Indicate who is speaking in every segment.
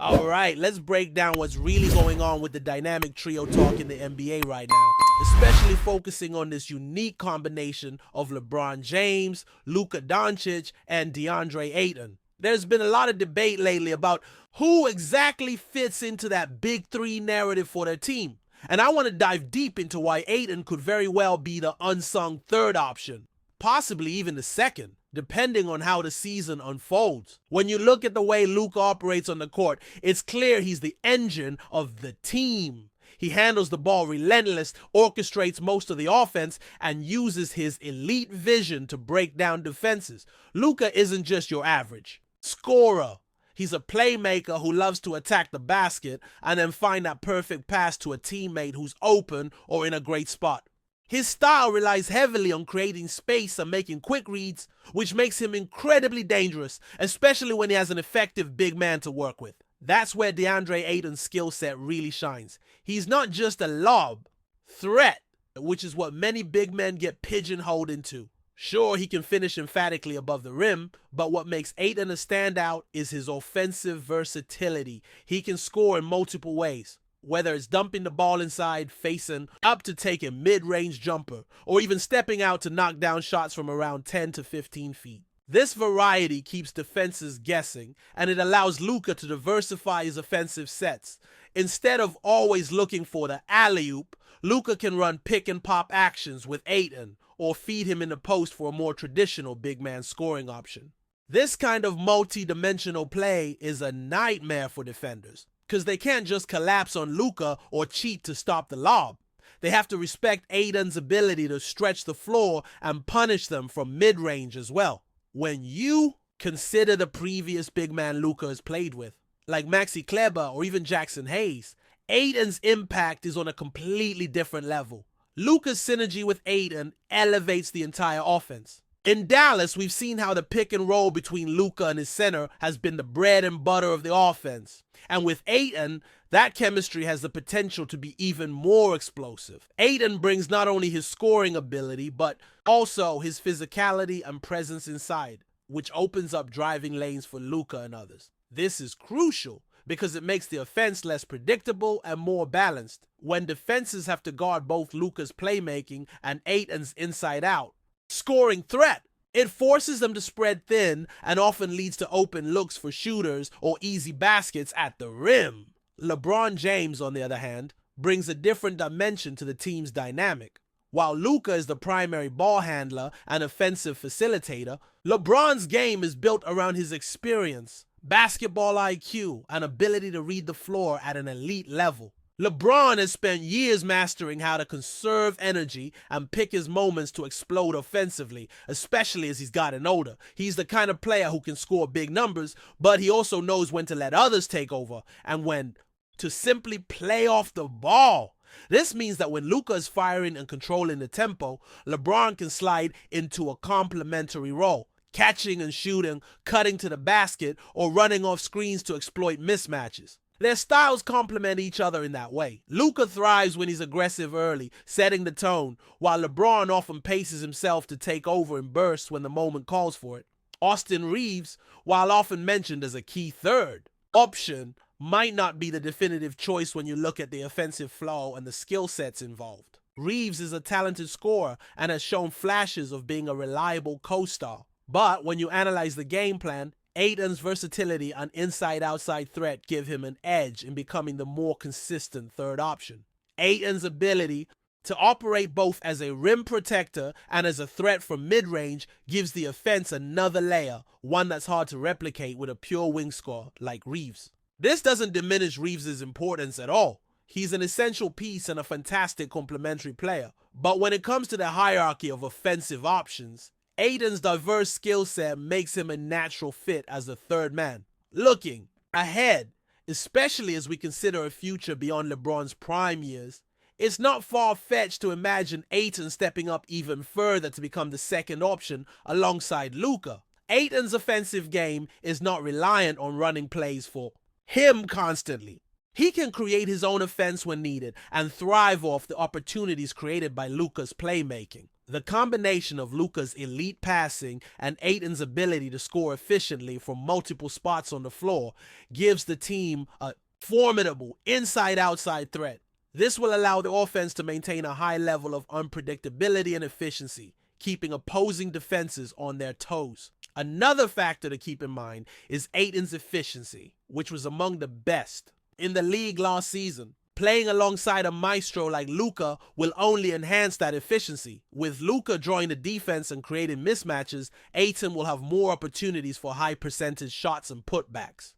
Speaker 1: All right, let's break down what's really going on with the dynamic trio talk in the NBA right now, especially focusing on this unique combination of LeBron James, Luka Doncic, and DeAndre Ayton. There's been a lot of debate lately about who exactly fits into that big three narrative for their team. And I want to dive deep into why Ayton could very well be the unsung third option, possibly even the second, depending on how the season unfolds. When you look at the way Luka operates on the court, it's clear he's the engine of the team. He handles the ball relentless, orchestrates most of the offense, and uses his elite vision to break down defenses. Luka isn't just your average scorer. He's a playmaker who loves to attack the basket and then find that perfect pass to a teammate who's open or in a great spot. His style relies heavily on creating space and making quick reads, which makes him incredibly dangerous, especially when he has an effective big man to work with. That's where DeAndre Ayton's skill set really shines. He's not just a lob threat, which is what many big men get pigeonholed into. Sure, he can finish emphatically above the rim, but what makes Ayton a standout is his offensive versatility. He can score in multiple ways, whether it's dumping the ball inside, facing up to take a mid-range jumper, or even stepping out to knock down shots from around 10 to 15 feet. This variety keeps defenses guessing, and it allows Luka to diversify his offensive sets. Instead of always looking for the alley-oop, Luka can run pick-and-pop actions with Ayton, or feed him in the post for a more traditional big man scoring option. This kind of multi-dimensional play is a nightmare for defenders, because they can't just collapse on Luka or cheat to stop the lob. They have to respect Ayton's ability to stretch the floor and punish them from mid-range as well. When you consider the previous big man Luka has played with, like Maxi Kleber or even Jackson Hayes, Ayton's impact is on a completely different level. Luka's synergy with Ayton elevates the entire offense. In Dallas, we've seen how the pick and roll between Luka and his center has been the bread and butter of the offense. And with Ayton, that chemistry has the potential to be even more explosive. Ayton brings not only his scoring ability, but also his physicality and presence inside, which opens up driving lanes for Luka and others. This is crucial because it makes the offense less predictable and more balanced. When defenses have to guard both Luka's playmaking and Ayton's inside-out scoring threat, it forces them to spread thin and often leads to open looks for shooters or easy baskets at the rim. LeBron James, on the other hand, brings a different dimension to the team's dynamic. While Luka is the primary ball handler and offensive facilitator, LeBron's game is built around his experience, basketball IQ, and ability to read the floor at an elite level. LeBron has spent years mastering how to conserve energy and pick his moments to explode offensively, especially as he's gotten older. He's the kind of player who can score big numbers, but he also knows when to let others take over and when to simply play off the ball. This means that when Luka is firing and controlling the tempo, LeBron can slide into a complementary role, catching and shooting, cutting to the basket, or running off screens to exploit mismatches. Their styles complement each other in that way. Luka thrives when he's aggressive early, setting the tone, while LeBron often paces himself to take over in bursts when the moment calls for it. Austin Reeves, while often mentioned as a key third option, might not be the definitive choice when you look at the offensive flow and the skill sets involved. Reeves is a talented scorer and has shown flashes of being a reliable co-star. But when you analyze the game plan, Ayton's versatility and inside-outside threat give him an edge in becoming the more consistent third option. Ayton's ability to operate both as a rim protector and as a threat from mid-range gives the offense another layer, one that's hard to replicate with a pure wing scorer like Reeves. This doesn't diminish Reeves' importance at all. He's an essential piece and a fantastic complementary player. But when it comes to the hierarchy of offensive options, Ayton's diverse skill set makes him a natural fit as a third man. Looking ahead, especially as we consider a future beyond LeBron's prime years, it's not far-fetched to imagine Ayton stepping up even further to become the second option alongside Luka. Ayton's offensive game is not reliant on running plays for him constantly. He can create his own offense when needed and thrive off the opportunities created by Luka's playmaking. The combination of Luka's elite passing and Ayton's ability to score efficiently from multiple spots on the floor gives the team a formidable inside-outside threat. This will allow the offense to maintain a high level of unpredictability and efficiency, keeping opposing defenses on their toes. Another factor to keep in mind is Ayton's efficiency, which was among the best in the league last season. Playing alongside a maestro like Luka will only enhance that efficiency. With Luka drawing the defense and creating mismatches, Ayton will have more opportunities for high percentage shots and putbacks.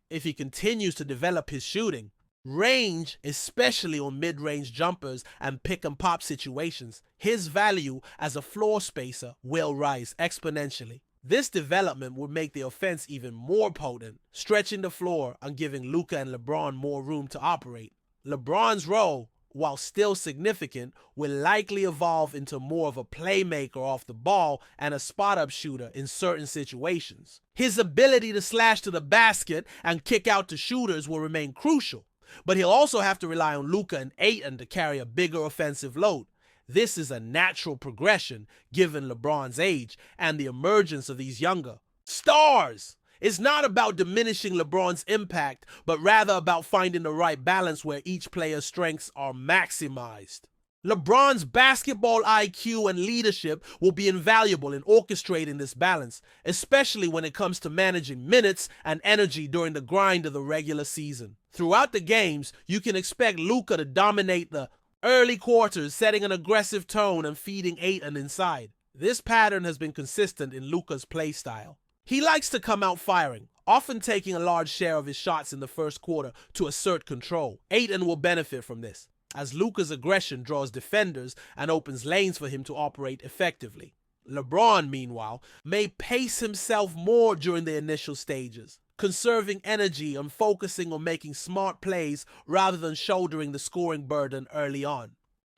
Speaker 1: If he continues to develop his shooting range, especially on mid-range jumpers and pick-and-pop situations, his value as a floor spacer will rise exponentially. This development would make the offense even more potent, stretching the floor and giving Luka and LeBron more room to operate. LeBron's role, while still significant, will likely evolve into more of a playmaker off the ball and a spot-up shooter in certain situations. His ability to slash to the basket and kick out to shooters will remain crucial, but he'll also have to rely on Luka and Ayton to carry a bigger offensive load. This is a natural progression given LeBron's age and the emergence of these younger stars. It's not about diminishing LeBron's impact, but rather about finding the right balance where each player's strengths are maximized. LeBron's basketball IQ and leadership will be invaluable in orchestrating this balance, especially when it comes to managing minutes and energy during the grind of the regular season. Throughout the games, you can expect Luka to dominate the early quarters, setting an aggressive tone and feeding Ayton inside. This pattern has been consistent in Luka's play style. He likes to come out firing, often taking a large share of his shots in the first quarter to assert control. Ayton will benefit from this, as Luka's aggression draws defenders and opens lanes for him to operate effectively. LeBron, meanwhile, may pace himself more during the initial stages, conserving energy and focusing on making smart plays rather than shouldering the scoring burden early on.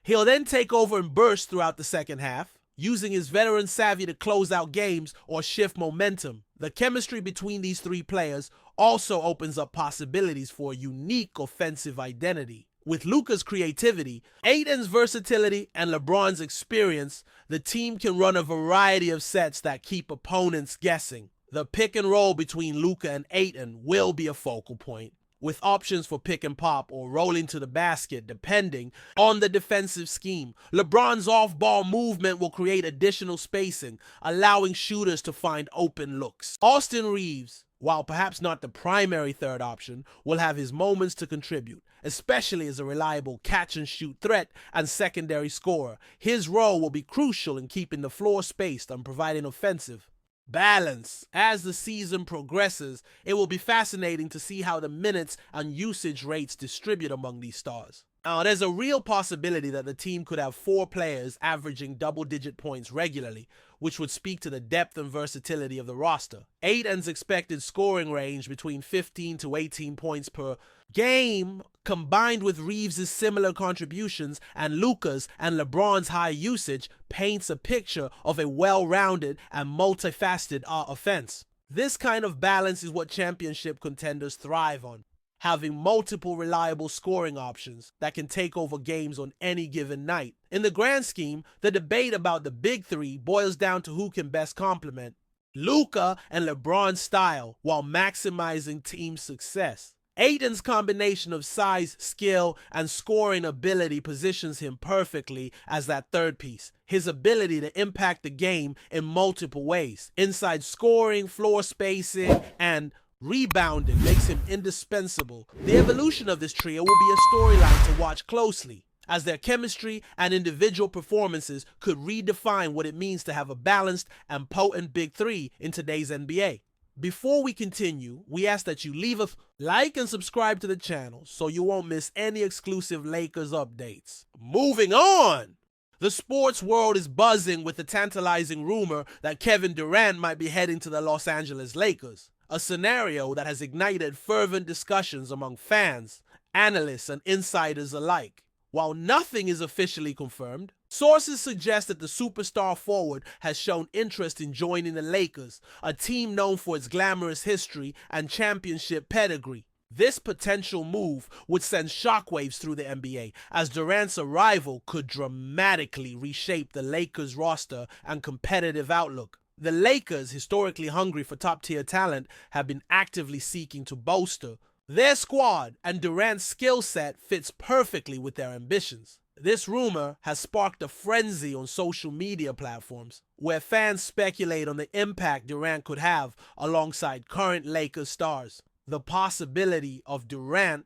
Speaker 1: He'll then take over and burst throughout the second half, using his veteran savvy to close out games or shift momentum. The chemistry between these three players also opens up possibilities for a unique offensive identity. With Luka's creativity, Ayton's versatility, and LeBron's experience, the team can run a variety of sets that keep opponents guessing. The pick and roll between Luka and Ayton will be a focal point, with options for pick and pop or rolling to the basket depending on the defensive scheme. LeBron's off-ball movement will create additional spacing, allowing shooters to find open looks. Austin Reeves, while perhaps not the primary third option, will have his moments to contribute, especially as a reliable catch-and-shoot threat and secondary scorer. His role will be crucial in keeping the floor spaced and providing offensive balance. As the season progresses, it will be fascinating to see how the minutes and usage rates distribute among these stars. Now, there's a real possibility that the team could have 4 players averaging double-digit points regularly, which would speak to the depth and versatility of the roster. Ayton's expected scoring range between 15 to 18 points per game, combined with Reeves' similar contributions and Luka's and LeBron's high usage, paints a picture of a well-rounded and multifaceted offense. This kind of balance is what championship contenders thrive on, having multiple reliable scoring options that can take over games on any given night. In the grand scheme, the debate about the big three boils down to who can best complement Luka and LeBron's style while maximizing team success. Ayton's combination of size, skill, and scoring ability positions him perfectly as that third piece. His ability to impact the game in multiple ways, inside scoring, floor spacing, and rebounding, makes him indispensable. The evolution of this trio will be a storyline to watch closely, as their chemistry and individual performances could redefine what it means to have a balanced and potent big three in today's NBA. Before we continue, we ask that you leave a like and subscribe to the channel so you won't miss any exclusive Lakers updates. Moving on! The sports world is buzzing with the tantalizing rumor that Kevin Durant might be heading to the Los Angeles Lakers, a scenario that has ignited fervent discussions among fans, analysts, and insiders alike. While nothing is officially confirmed, sources suggest that the superstar forward has shown interest in joining the Lakers, a team known for its glamorous history and championship pedigree. This potential move would send shockwaves through the NBA, as Durant's arrival could dramatically reshape the Lakers' roster and competitive outlook. The Lakers, historically hungry for top-tier talent, have been actively seeking to bolster their squad, and Durant's skill set fits perfectly with their ambitions. This rumor has sparked a frenzy on social media platforms, where fans speculate on the impact Durant could have alongside current Lakers stars. The possibility of Durant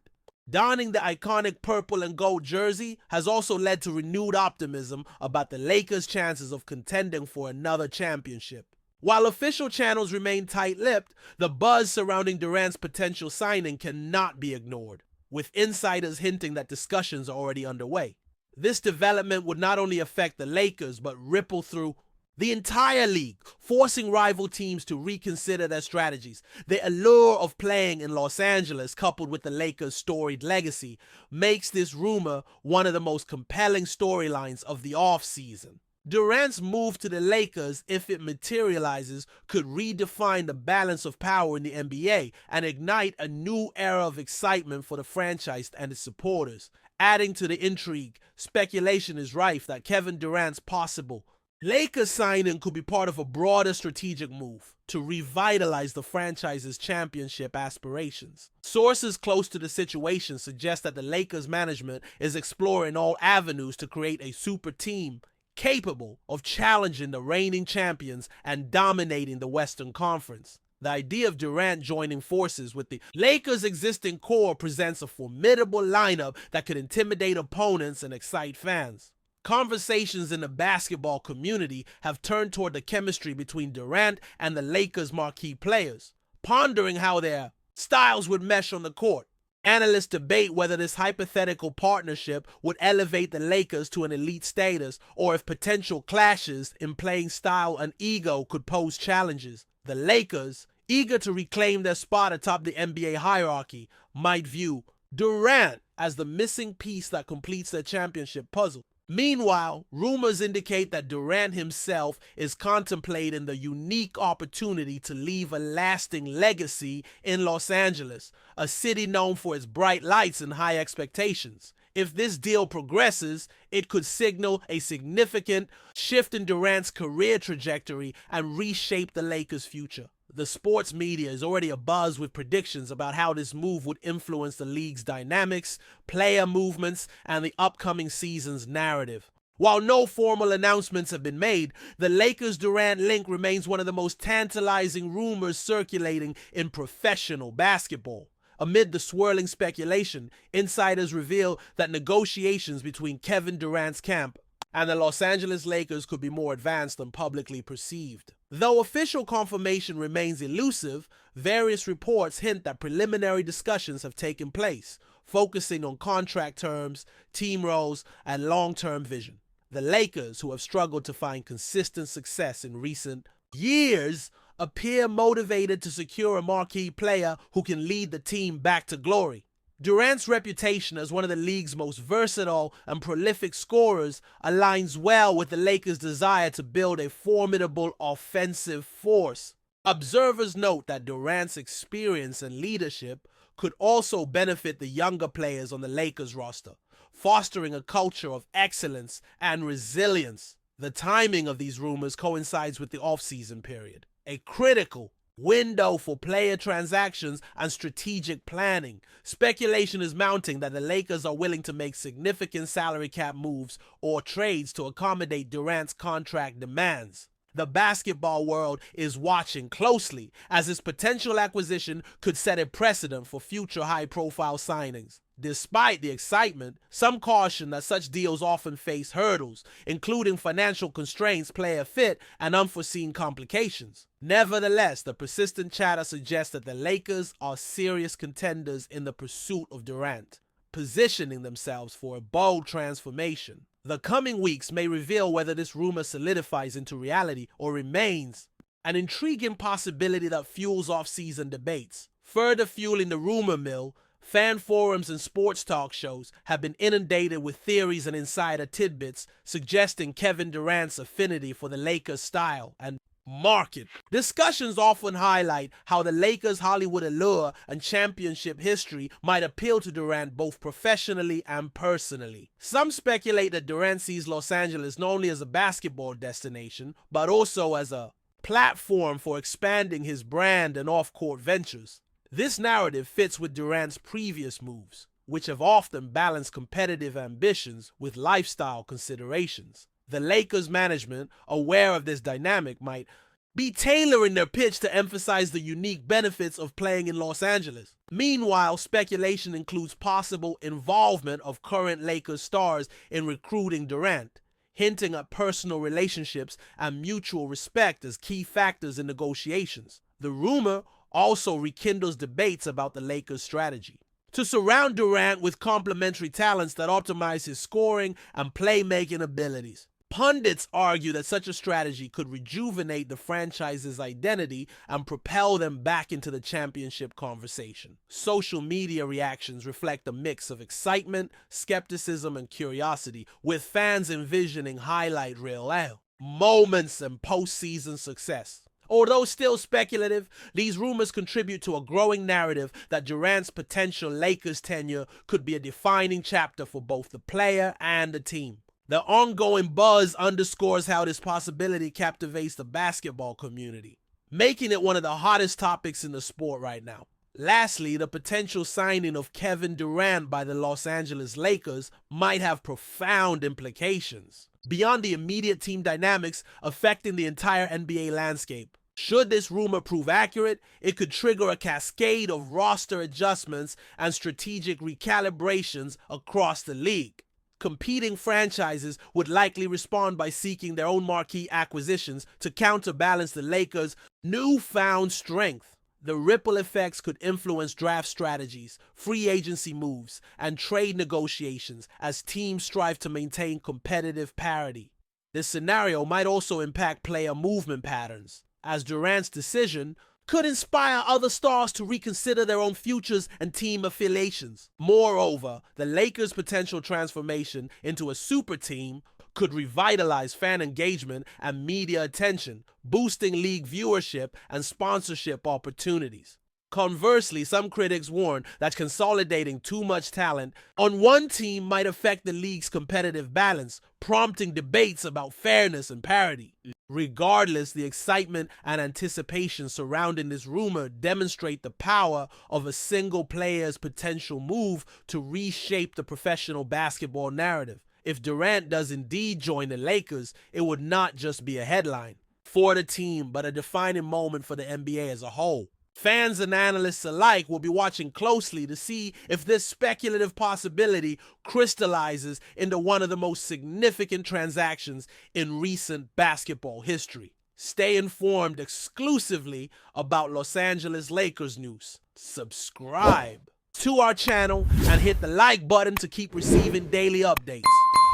Speaker 1: donning the iconic purple and gold jersey has also led to renewed optimism about the Lakers' chances of contending for another championship. While official channels remain tight-lipped, the buzz surrounding Durant's potential signing cannot be ignored, with insiders hinting that discussions are already underway. This development would not only affect the Lakers, but ripple through the entire league, forcing rival teams to reconsider their strategies. The allure of playing in Los Angeles, coupled with the Lakers' storied legacy, makes this rumor one of the most compelling storylines of the offseason. Durant's move to the Lakers, if it materializes, could redefine the balance of power in the NBA and ignite a new era of excitement for the franchise and its supporters. Adding to the intrigue, speculation is rife that Kevin Durant's possible Lakers signing could be part of a broader strategic move to revitalize the franchise's championship aspirations. Sources close to the situation suggest that the Lakers management is exploring all avenues to create a super team capable of challenging the reigning champions and dominating the Western Conference. The idea of Durant joining forces with the Lakers' existing core presents a formidable lineup that could intimidate opponents and excite fans. Conversations in the basketball community have turned toward the chemistry between Durant and the Lakers' marquee players, pondering how their styles would mesh on the court. Analysts debate whether this hypothetical partnership would elevate the Lakers to an elite status, or if potential clashes in playing style and ego could pose challenges. The Lakers, eager to reclaim their spot atop the NBA hierarchy, might view Durant as the missing piece that completes their championship puzzle. Meanwhile, rumors indicate that Durant himself is contemplating the unique opportunity to leave a lasting legacy in Los Angeles, a city known for its bright lights and high expectations. If this deal progresses, it could signal a significant shift in Durant's career trajectory and reshape the Lakers' future. The sports media is already abuzz with predictions about how this move would influence the league's dynamics, player movements, and the upcoming season's narrative. While no formal announcements have been made, the Lakers-Durant link remains one of the most tantalizing rumors circulating in professional basketball. Amid the swirling speculation, insiders reveal that negotiations between Kevin Durant's camp and the Los Angeles Lakers could be more advanced than publicly perceived. Though official confirmation remains elusive, various reports hint that preliminary discussions have taken place, focusing on contract terms, team roles, and long-term vision. The Lakers, who have struggled to find consistent success in recent years, appear motivated to secure a marquee player who can lead the team back to glory. Durant's reputation as one of the league's most versatile and prolific scorers aligns well with the Lakers' desire to build a formidable offensive force. Observers note that Durant's experience and leadership could also benefit the younger players on the Lakers roster, fostering a culture of excellence and resilience. The timing of these rumors coincides with the offseason period, a critical window for player transactions and strategic planning. Speculation is mounting that the Lakers are willing to make significant salary cap moves or trades to accommodate Durant's contract demands. The basketball world is watching closely, as this potential acquisition could set a precedent for future high-profile signings. Despite the excitement, some caution that such deals often face hurdles, including financial constraints, player fit, and unforeseen complications. Nevertheless, the persistent chatter suggests that the Lakers are serious contenders in the pursuit of Durant, positioning themselves for a bold transformation. The coming weeks may reveal whether this rumor solidifies into reality or remains an intriguing possibility that fuels off-season debates. Further fueling the rumor mill, fan forums and sports talk shows have been inundated with theories and insider tidbits suggesting Kevin Durant's affinity for the Lakers' style and market. Discussions often highlight how the Lakers' Hollywood allure and championship history might appeal to Durant both professionally and personally. Some speculate that Durant sees Los Angeles not only as a basketball destination, but also as a platform for expanding his brand and off-court ventures. This narrative fits with Durant's previous moves, which have often balanced competitive ambitions with lifestyle considerations. The Lakers management, aware of this dynamic, might be tailoring their pitch to emphasize the unique benefits of playing in Los Angeles. Meanwhile, speculation includes possible involvement of current Lakers stars in recruiting Durant, hinting at personal relationships and mutual respect as key factors in negotiations. The rumor also rekindles debates about the Lakers' strategy to surround Durant with complementary talents that optimize his scoring and playmaking abilities. Pundits argue that such a strategy could rejuvenate the franchise's identity and propel them back into the championship conversation. Social media reactions reflect a mix of excitement, skepticism, and curiosity, with fans envisioning highlight reel moments and postseason success. Although still speculative, these rumors contribute to a growing narrative that Durant's potential Lakers tenure could be a defining chapter for both the player and the team. The ongoing buzz underscores how this possibility captivates the basketball community, making it one of the hottest topics in the sport right now. Lastly, the potential signing of Kevin Durant by the Los Angeles Lakers might have profound implications beyond the immediate team dynamics affecting the entire NBA landscape. Should this rumor prove accurate, it could trigger a cascade of roster adjustments and strategic recalibrations across the league. Competing franchises would likely respond by seeking their own marquee acquisitions to counterbalance the Lakers' newfound strength. The ripple effects could influence draft strategies, free agency moves, and trade negotiations as teams strive to maintain competitive parity. This scenario might also impact player movement patterns, as Durant's decision could inspire other stars to reconsider their own futures and team affiliations. Moreover, the Lakers' potential transformation into a super team could revitalize fan engagement and media attention, boosting league viewership and sponsorship opportunities. Conversely, some critics warn that consolidating too much talent on one team might affect the league's competitive balance, prompting debates about fairness and parity. Regardless, the excitement and anticipation surrounding this rumor demonstrate the power of a single player's potential move to reshape the professional basketball narrative. If Durant does indeed join the Lakers, it would not just be a headline for the team, but a defining moment for the NBA as a whole. Fans and analysts alike will be watching closely to see if this speculative possibility crystallizes into one of the most significant transactions in recent basketball history. Stay informed exclusively about Los Angeles Lakers news. Subscribe to our channel and hit the like button to keep receiving daily updates.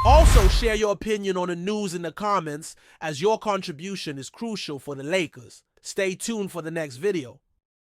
Speaker 1: Also, share your opinion on the news in the comments, as your contribution is crucial for the Lakers. Stay tuned for the next video.